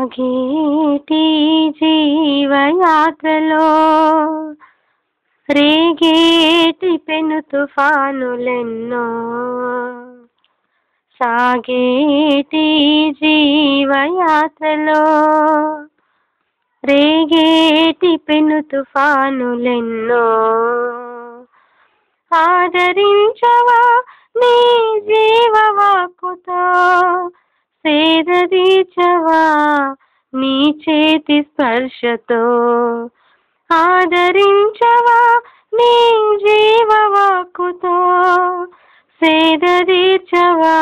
సాగేటి జీవయాత్రలో రేగేటి పెను తుఫానులెన్నో, సాగేటి జీవయాత్రలో రేగేటి పెను తుఫానులెన్నో, ఆదరించవా నీ జీవవాక్కుతో, సేదదీర్చవా నీ చేతి స్పర్శతో, ఆదరించవా నీ జీవవాక్కుతో, సేదదీర్చవా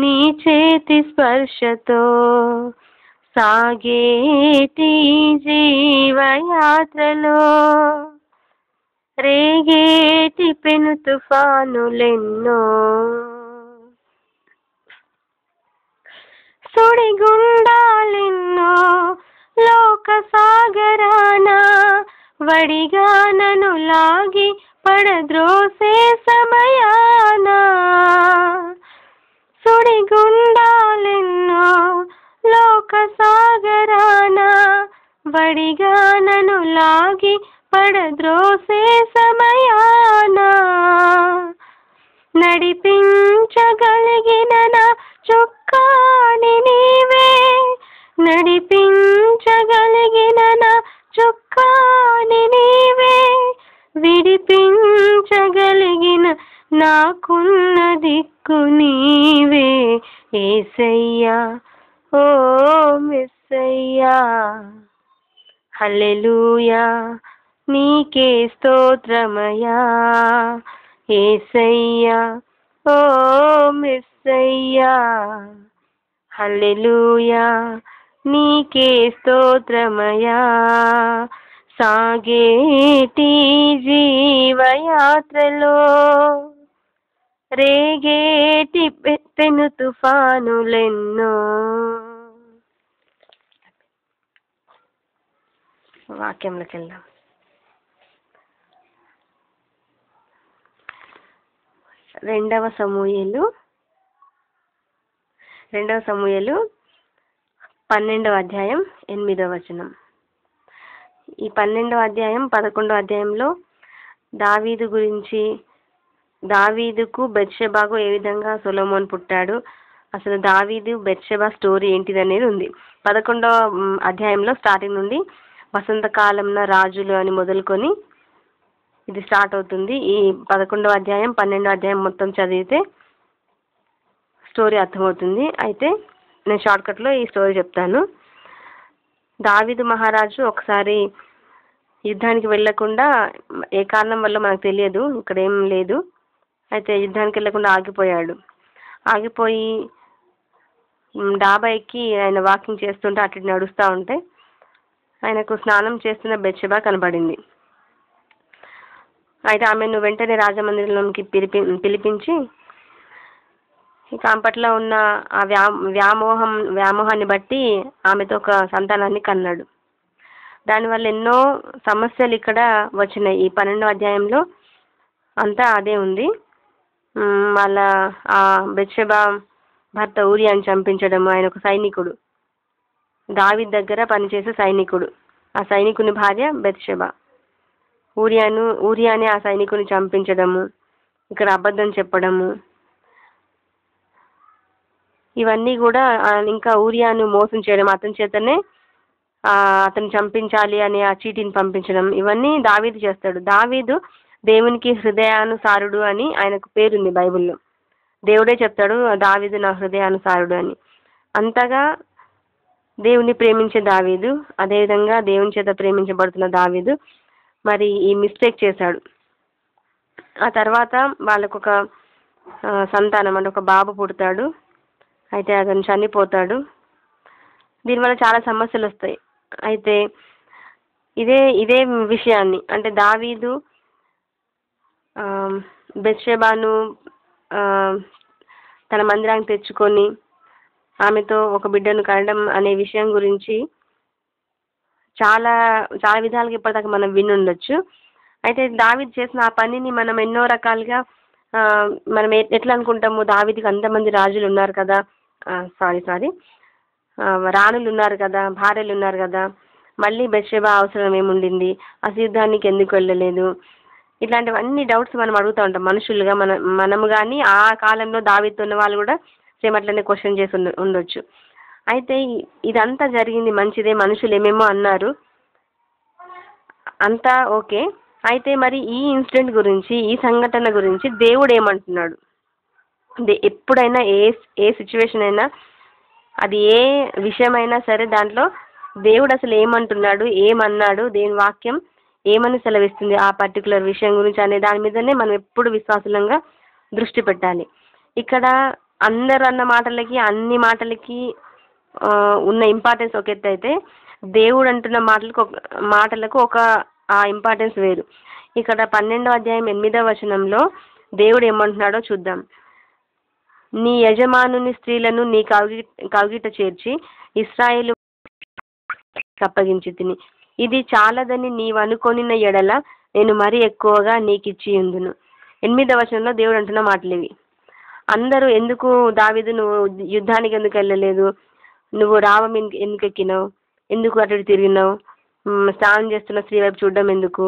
నీ చేతి స్పర్శతో, సాగేటి జీవయాత్రలో రేగేటి పెను తుఫానులెన్నో, సుడిగుండాలెన్నో లోక సాగరాన వడిగా నన్ను లాగి పడద్రోసే సమయాన, సుడిగుండాలెన్నో లోక సాగరాన వడిగా నన్ను లాగి పడద్రోసే సమయాన, నడిపించగలిగిన నా చుక్కాని నీవే, నడిపించగలిగిన నా చుక్కాని నీవే, విడిపించగలిగిన నాకున్న దిక్కు నీవే యేసయ్యా, ఓ మెస్సయ్యా. హల్లెలూయా నీకే స్తోత్రమయా యేసయ్యా, ఓ మెస్సయ్యా. హల్లెలూయా నీకే స్తోత్రమయా. సాగేటి జీవయాత్రలో రేగేటి పెను తుఫానులెన్నో. వాక్యంలోకి వెళ్దాం. రెండవ సమూయేలు 12వ అధ్యాయం 8వ వచనం. ఈ 12వ అధ్యాయం 11వ అధ్యాయంలో దావీదు గురించి, దావీదుకు బెత్షెబాకు ఏ విధంగా సొలొమోన్ పుట్టాడు, అసలు దావీదు బెత్షెబా స్టోరీ ఏంటిది అనేది ఉంది. 11వ అధ్యాయంలో స్టార్టింగ్ నుండి వసంతకాలంలో రాజులు అని మొదలుకొని ఇది స్టార్ట్ అవుతుంది. ఈ 11వ అధ్యాయం 12వ అధ్యాయం మొత్తం చదివితే స్టోరీ అర్థమవుతుంది. అయితే నేను షార్ట్కట్లో ఈ స్టోరీ చెప్తాను. దావీదు మహారాజు ఒకసారి యుద్ధానికి వెళ్ళకుండా, ఏ కారణం వల్ల మనకు తెలియదు, ఇక్కడ ఏం లేదు, అయితే యుద్ధానికి వెళ్ళకుండా ఆగిపోయి డాబా ఎక్కి ఆయన వాకింగ్ చేస్తుంటే అటు నడుస్తూ ఉంటే ఆయనకు స్నానం చేస్తున్న బెత్షెబా కనబడింది. అయితే ఆమెను వెంటనే రాజమందిరంలోకి పిలిపించి ఇక ఆమె పట్ల ఉన్న ఆ వ్యామోహాన్ని బట్టి ఆమెతో ఒక సంతానాన్ని కన్నాడు. దానివల్ల ఎన్నో సమస్యలు ఇక్కడ వచ్చినాయి. ఈ 12వ అధ్యాయంలో అంతా అదే ఉంది. వాళ్ళ ఆ బెత్షెబా భర్త ఊరియాని చంపించడం, ఆయన ఒక సైనికుడు, దావీదు దగ్గర పనిచేసే సైనికుడు, ఆ సైనికుని భార్య బెత్షెబా. ఊరియాని ఆ సైనికుని చంపించడము, ఇక్కడ అబద్ధం చెప్పడము, ఇవన్నీ కూడా ఇంకా ఊరియాను మోసం చేయడం, అతని చేతనే అతను చంపించాలి అని ఆ చీటీని పంపించడం, ఇవన్నీ దావీదు చేస్తాడు. దావీదు దేవునికి హృదయానుసారుడు అని ఆయనకు పేరుంది బైబిల్లో. దేవుడే చెప్తాడు దావీదు నా హృదయానుసారుడు అని. అంతగా దేవుని ప్రేమించే దావీదు, అదేవిధంగా దేవుని చేత ప్రేమించబడుతున్న దావీదు మరి ఈ మిస్టేక్ చేశాడు. ఆ తర్వాత వాళ్ళకొక సంతానం అంటే ఒక బాబు పుడతాడు. అయితే అతను చనిపోతాడు. దీనివల్ల చాలా సమస్యలు వస్తాయి. అయితే ఇదే విషయాన్ని, అంటే దావీదు బెత్షెబాను తన మందిరానికి తెచ్చుకొని ఆమెతో ఒక బిడ్డను కనడం అనే విషయం గురించి చాలా చాలా విధాలుగా ఇప్పటిదాకా మనం వినుండొచ్చు. అయితే దావీదు చేసిన ఆ పనిని మనం ఎన్నో రకాలుగా మనం ఎట్లా అనుకుంటాము, దావీదుకి అంతమంది రాజులు ఉన్నారు కదా, రాణులు ఉన్నారు కదా, భార్యలు ఉన్నారు కదా, మళ్ళీ బెత్షెబా అవసరం ఏముండింది, అసలు యుద్ధానికి ఎందుకు వెళ్ళలేదు, ఇట్లాంటివన్నీ డౌట్స్ మనం అడుగుతూ ఉంటాం మనుషులుగా. మనము కానీ ఆ కాలంలో దావీదుతో ఉన్న వాళ్ళు కూడా సేమ్ అట్లనే క్వశ్చన్ చేసి ఉండొచ్చు. అయితే ఇదంతా జరిగింది మంచిదే, మనుషులు ఏమేమో అన్నారు, అంతా ఓకే. అయితే మరి ఈ ఇన్సిడెంట్ గురించి, ఈ సంఘటన గురించి దేవుడు ఏమంటున్నాడు? ఎప్పుడైనా ఏ సిచ్యువేషన్ అయినా, అది ఏ విషయమైనా సరే, దాంట్లో దేవుడు అసలు ఏమంటున్నాడు, ఏమన్నాడు, దేని వాక్యం ఏమని సెలవిస్తుంది ఆ పర్టికులర్ విషయం గురించి అనే దాని మీదనే మనం ఎప్పుడు విశ్వాసంగా దృష్టి పెట్టాలి. ఇక్కడ అందరు అన్న మాటలకి, అన్ని మాటలకి ఉన్న ఇంపార్టెన్స్ ఒక ఎత్తు అయితే, దేవుడు అంటున్న మాటలకు ఒక ఇంపార్టెన్స్ వేరు. ఇక్కడ 12వ అధ్యాయం 8వ వచనంలో దేవుడు ఏమంటున్నాడో చూద్దాం. నీ యజమానుని స్త్రీలను నీ కౌగిట చేర్చి ఇశ్రాయేలు అప్పగించి తిని, ఇది చాలదని నీవనుకొనిన ఎడల నేను మరీ ఎక్కువగా నీకిచ్చి ఉందును. 8వ వచనంలో దేవుడు అంటున్న మాటలు ఇవి. అందరూ ఎందుకు దావీదు నువ్వు యుద్ధానికి ఎందుకు వెళ్ళలేదు, నువ్వు రావం ఎందుకు ఎక్కినావు, ఎందుకు అటు తిరిగినావు, స్నానం చేస్తున్న స్త్రీ వైపు చూడడం ఎందుకు,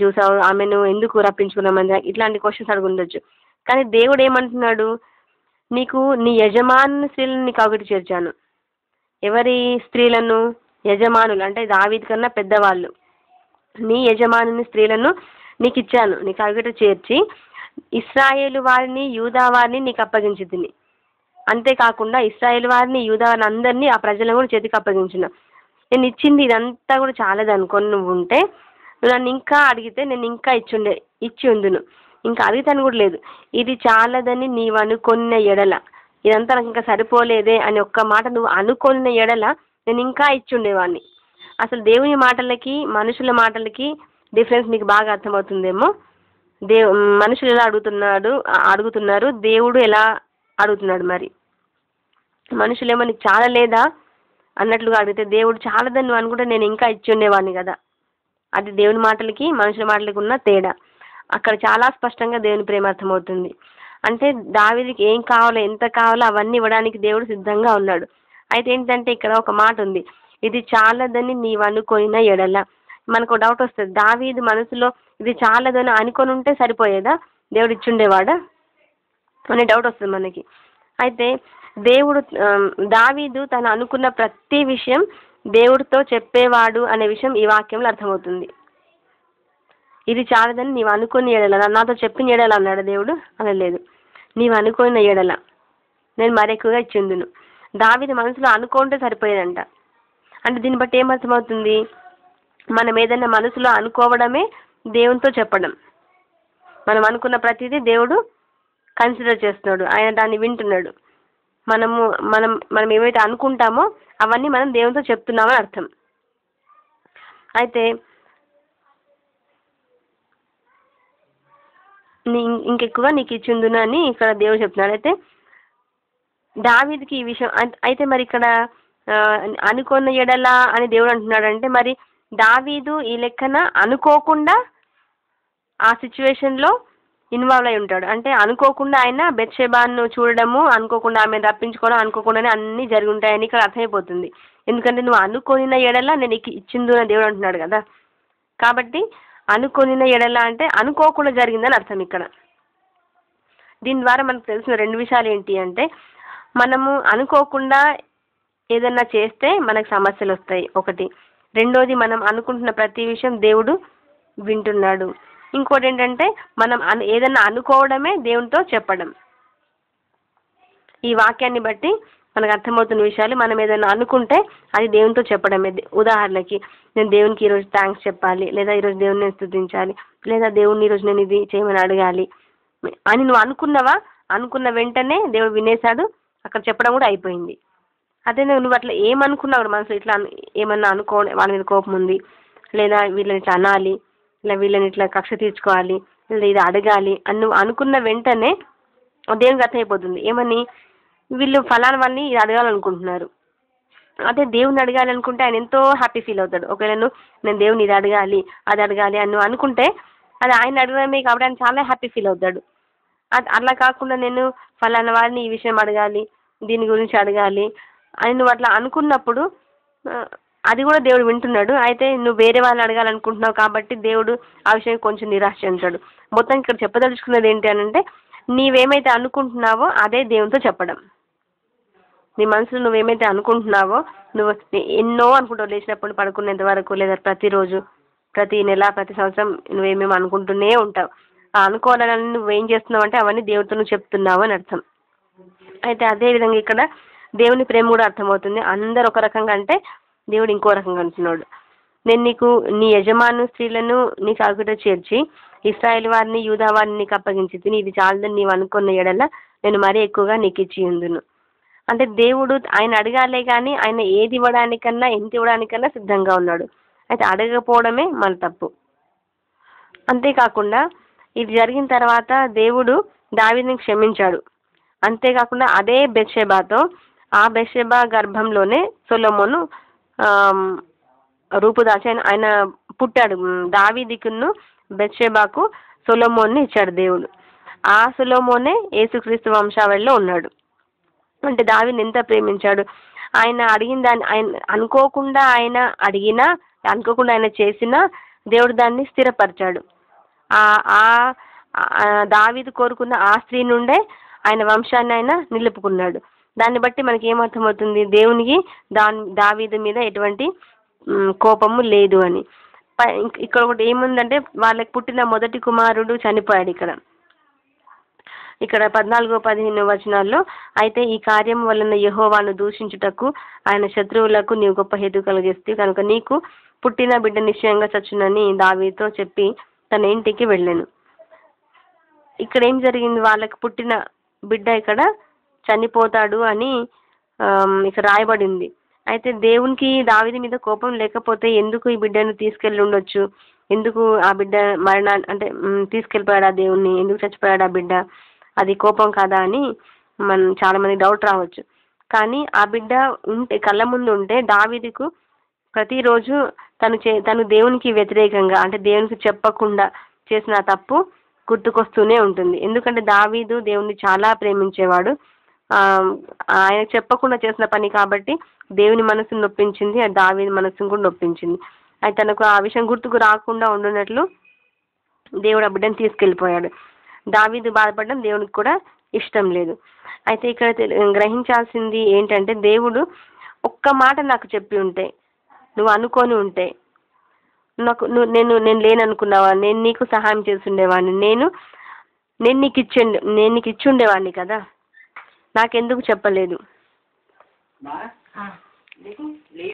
చూసావు ఆమెను ఎందుకు రప్పించుకున్నామని, ఇట్లాంటి క్వశ్చన్స్ అడుగుండొచ్చు. కానీ దేవుడు ఏమంటున్నాడు? నీకు నీ యజమాను స్త్రీలను నీకు కౌగిట చేర్చాను. ఎవరి స్త్రీలను? యజమానులు, అంటే దావీదు కన్నా పెద్దవాళ్ళు. నీ యజమానుని స్త్రీలను నీకు ఇచ్చాను, నీ కౌగిట చేర్చి ఇశ్రాయేలు వారిని, యూదా వారిని నీకు అప్పగించి తిని. అంతేకాకుండా ఇశ్రాయేలు వారిని, యూదా వారిని అందరినీ, ఆ ప్రజలను కూడా చేతికి అప్పగించిన. నేను ఇచ్చింది ఇదంతా కూడా చాలదు అనుకొని నువ్వు ఉంటే, నువ్వు నన్ను ఇంకా అడిగితే నేను ఇంకా ఇచ్చి ఉందును. ఇంకా అడుగుతాను కూడా లేదు. ఇది చాలదని నీవు అనుకున్న ఎడల, ఇదంతా నాకు ఇంకా సరిపోలేదే అని ఒక్క మాట నువ్వు అనుకున్న ఎడల నేను ఇంకా ఇచ్చి ఉండేవాడిని. అసలు దేవుని మాటలకి మనుషుల మాటలకి డిఫరెన్స్ మీకు బాగా అర్థమవుతుందేమో. మనుషులు ఎలా అడుగుతున్నారు, దేవుడు ఎలా అడుగుతున్నాడు. మరి మనుషులేమో నీకు చాలా లేదా అన్నట్లుగా అడిగితే, దేవుడు చాలదని నువ్వు అనుకుంటే నేను ఇంకా ఇచ్చి ఉండేవాడిని కదా. అది దేవుని మాటలకి మనుషుల మాటలకి ఉన్న తేడా. అక్కడ చాలా స్పష్టంగా దేవుని ప్రేమ అర్థమవుతుంది. అంటే దావీదుకి ఏం కావాలో, ఎంత కావాలో అవన్నీ ఇవ్వడానికి దేవుడు సిద్ధంగా ఉన్నాడు. అయితే ఏంటంటే ఇక్కడ ఒక మాట ఉంది, ఇది చాలదని నీవు అనుకొనిన ఎడల. మనకు డౌట్ వస్తుంది, దావీదు మనసులో ఇది చాలదని అనుకొని ఉంటే సరిపోయేదా, దేవుడు ఇచ్చుండేవాడా అనే డౌట్ వస్తుంది మనకి. అయితే దావీదు తను అనుకున్న ప్రతి విషయం దేవుడితో చెప్పేవాడు అనే విషయం ఈ వాక్యంలో అర్థమవుతుంది. ఇది చాలదని నీవు అనుకుని ఎడల, నాతో చెప్పిన ఎడల అన్నాడు దేవుడు, అనలేదు. నీవు అనుకున్న ఎడల నేను మరెక్కువగా ఇచ్చిందును. దావీదు మనసులో అనుకుంటే సరిపోయేదంట. అంటే దీన్ని బట్టి ఏమర్థమవుతుంది? మనం ఏదైనా మనసులో అనుకోవడమే దేవునితో చెప్పడం. మనం అనుకున్న ప్రతిదీ దేవుడు కన్సిడర్ చేస్తున్నాడు, ఆయన దాన్ని వింటున్నాడు. మనం ఏమైతే అనుకుంటామో అవన్నీ మనం దేవునితో చెప్తున్నామని అర్థం. అయితే ఇంకెక్కువగా నీకు ఇచ్చిందును అని ఇక్కడ దేవుడు చెప్తున్నాడు. అయితే దావీదుకి ఈ విషయం అయితే మరి ఇక్కడ అనుకున్న ఎడల అని దేవుడు అంటున్నాడంటే, మరి దావీదు ఈ లెక్కన అనుకోకుండా ఆ సిచ్యువేషన్లో ఇన్వాల్వ్ అయి ఉంటాడు. అంటే అనుకోకుండా ఆయన బెత్షెబాను చూడడము, అనుకోకుండా ఆమెను రప్పించుకోవడం, అనుకోకుండానే అన్నీ జరిగి ఉంటాయని ఇక్కడ అర్థమైపోతుంది. ఎందుకంటే నువ్వు అనుకొనిన ఎడల నేను ఇచ్చిందు అని దేవుడు అంటున్నాడు కదా. కాబట్టి అనుకొనిన ఎడల అంటే అనుకోకుండా జరిగిందని అర్థం ఇక్కడ. దీని ద్వారా మనకు తెలిసిన రెండు విషయాలు ఏంటి అంటే, మనము అనుకోకుండా ఏదన్నా చేస్తే మనకు సమస్యలు వస్తాయి ఒకటి. రెండోది, మనం అనుకుంటున్న ప్రతి విషయం దేవుడు వింటున్నాడు. ఇంకోటి ఏంటంటే, మనం ఏదన్నా అనుకోవడమే దేవునితో చెప్పడం. ఈ వాక్యాన్ని బట్టి మనకు అర్థమవుతున్న విషయాలు, మనం ఏదైనా అనుకుంటే అది దేవునితో చెప్పడమే. ఉదాహరణకి, నేను దేవునికి ఈరోజు థ్యాంక్స్ చెప్పాలి, లేదా ఈరోజు దేవుని నేను స్తుతించాలి, లేదా దేవుడిని ఈరోజు నేను ఇది చేయమని అడగాలి అని నువ్వు అనుకున్నావా, అనుకున్న వెంటనే దేవుడు వినేశాడు, అక్కడ చెప్పడం కూడా అయిపోయింది. అదే నువ్వు అట్లా ఏమనుకున్నావు మనసులో, ఇట్లా ఏమన్నా వాళ్ళ మీద కోపం ఉంది, లేదా వీళ్ళని ఇట్లా అనాలి, ఇలా వీళ్ళని ఇట్లా కక్ష తీర్చుకోవాలి, లేదా ఇది అడగాలి అని నువ్వు అనుకున్న వెంటనే దేవునికి అర్థమైపోతుంది. ఏమని, వీళ్ళు ఫలానా వాళ్ళని ఇది అడగాలనుకుంటున్నారు. అదే దేవుని అడగాలి అనుకుంటే ఆయన ఎంతో హ్యాపీ ఫీల్ అవుతాడు. ఒకవేళ నేను దేవుని ఇది అడగాలి, అది అడగాలి అని నువ్వు అనుకుంటే అది ఆయన అడగడమే కాబట్టి ఆయన చాలా హ్యాపీ ఫీల్ అవుతాడు. అట్లా కాకుండా నేను ఫలానా వారిని ఈ విషయం అడగాలి, దీని గురించి అడగాలి, అని నువ్వు అట్లా అనుకున్నప్పుడు అది కూడా దేవుడు వింటున్నాడు. అయితే నువ్వు వేరే వాళ్ళని అడగాలనుకుంటున్నావు కాబట్టి దేవుడు ఆ విషయం కొంచెం నిరాశ చెందుతాడు. మొత్తం ఇక్కడ చెప్పదలుచుకున్నది ఏంటి అని అంటే, నీవేమైతే అనుకుంటున్నావో అదే దేవునితో చెప్పడం. నీ మనసులో నువ్వేమైతే అనుకుంటున్నావో, నువ్వు ఎన్నో అనుకుంటావు లేచినప్పుడు పడుకునేంత వరకు, లేదా ప్రతిరోజు, ప్రతి నెల, ప్రతి సంవత్సరం నువ్వేమేమి అనుకుంటూనే ఉంటావు. ఆ అనుకోవాలని నువ్వేం చేస్తున్నావు అంటే అవన్నీ దేవుడితో నువ్వు చెప్తున్నావు అని అర్థం. అయితే అదే విధంగా ఇక్కడ దేవుని ప్రేమ కూడా అర్థమవుతుంది. అందరు ఒక రకంగా అంటే దేవుడు ఇంకో రకంగా అంటున్నాడు. నేను నీకు నీ యజమాను స్త్రీలను నీకు ఆకుట చేర్చి ఇశ్రాయేల్ వారిని యూదా వారిని నీకు అప్పగించి తిని ఇది చాలదని నీవు అనుకున్న ఎడల నేను మరీ ఎక్కువగా నీకు ఇచ్చి ఉందును. అంటే దేవుడు ఆయన అడగాలే కానీ ఆయన ఏది ఇవ్వడానికన్నా ఎంత ఇవ్వడానికన్నా సిద్ధంగా ఉన్నాడు. అయితే అడగకపోవడమే మన తప్పు. అంతేకాకుండా ఇది జరిగిన తర్వాత దేవుడు దావీదుని క్షమించాడు. అంతేకాకుండా అదే బెత్షెబాతో, ఆ బెత్షెబా గర్భంలోనే సొలొమోను రూపుదాచి ఆయన పుట్టాడు. దావీదుకును బెత్షెబాకు సొలొమోన్ని ఇచ్చాడు దేవుడు. ఆ సొలొమోనే యేసుక్రీస్తు వంశావళిలో ఉన్నాడు. అంటే దావీదుని ఎంత ప్రేమించాడు. ఆయన అడిగిన దాన్ని ఆయన అనుకోకుండా ఆయన అడిగినా, అనుకోకుండా ఆయన చేసినా దేవుడు దాన్ని స్థిరపరిచాడు. దావీదు కోరుకున్న ఆ స్త్రీ నుండే ఆయన వంశాన్ని ఆయన నిలుపుకున్నాడు. దాన్ని బట్టి మనకి ఏమర్థమవుతుంది, దేవునికి దావీదు మీద ఎటువంటి కోపము లేదు అని. ఇక్కడ ఒకటి ఏముందంటే, వాళ్ళకి పుట్టిన మొదటి కుమారుడు చనిపోయాడు. ఇక్కడ 14-15 వచనాల్లో, అయితే ఈ కార్యం వలన యెహోవాను దూషించుటకు ఆయన శత్రువులకు నీవు గొప్ప హేతు కలిగిస్తే కనుక నీకు పుట్టిన బిడ్డ నిశ్చయంగా చచ్చునని దావీదుతో చెప్పి తన ఇంటికి వెళ్ళాను. ఇక్కడ ఏం జరిగింది, వాళ్ళకి పుట్టిన బిడ్డ ఇక్కడ చనిపోతాడు అని ఇక్కడ రాయబడింది. అయితే దేవునికి దావీదు మీద కోపం లేకపోతే ఎందుకు ఈ బిడ్డను తీసుకెళ్ళి ఉండొచ్చు, ఎందుకు ఆ బిడ్డ అంటే తీసుకెళ్ళిపోయాడు ఆ దేవుణ్ణి, ఎందుకు చచ్చిపోయాడు ఆ బిడ్డ, అది కోపం కాదా అని చాలా మంది డౌట్ రావచ్చు. కానీ ఆ బిడ్డ ఉంటే కళ్ళ ముందు ఉంటే దావీదుకు ప్రతిరోజు తను దేవునికి వ్యతిరేకంగా అంటే దేవునికి చెప్పకుండా చేసిన తప్పు గుర్తుకొస్తూనే ఉంటుంది. ఎందుకంటే దావీదు దేవుణ్ణి చాలా ప్రేమించేవాడు. ఆయన చెప్పకుండా చేసిన పని కాబట్టి దేవుని మనసును నొప్పించింది, దావీదు మనసును కూడా నొప్పించింది. అయితే తనకు ఆ విషయం గుర్తుకు రాకుండా ఉండున్నట్లు దేవుడు ఆ బిడ్డను తీసుకెళ్ళిపోయాడు. దావీదు బాధపడడం దేవునికి కూడా ఇష్టం లేదు. అయితే ఇక్కడ గ్రహించాల్సింది ఏంటంటే, దేవుడు ఒక్క మాట నాకు చెప్పి ఉంటే, నువ్వు అనుకొని ఉంటే, నేను లేననుకున్నావా, నేను నీకు సహాయం చేసి ఉండేవాడిని, నేను నీకు ఇచ్చి ఉండేవాడిని కదా, నాకెందుకు చెప్పలేదు.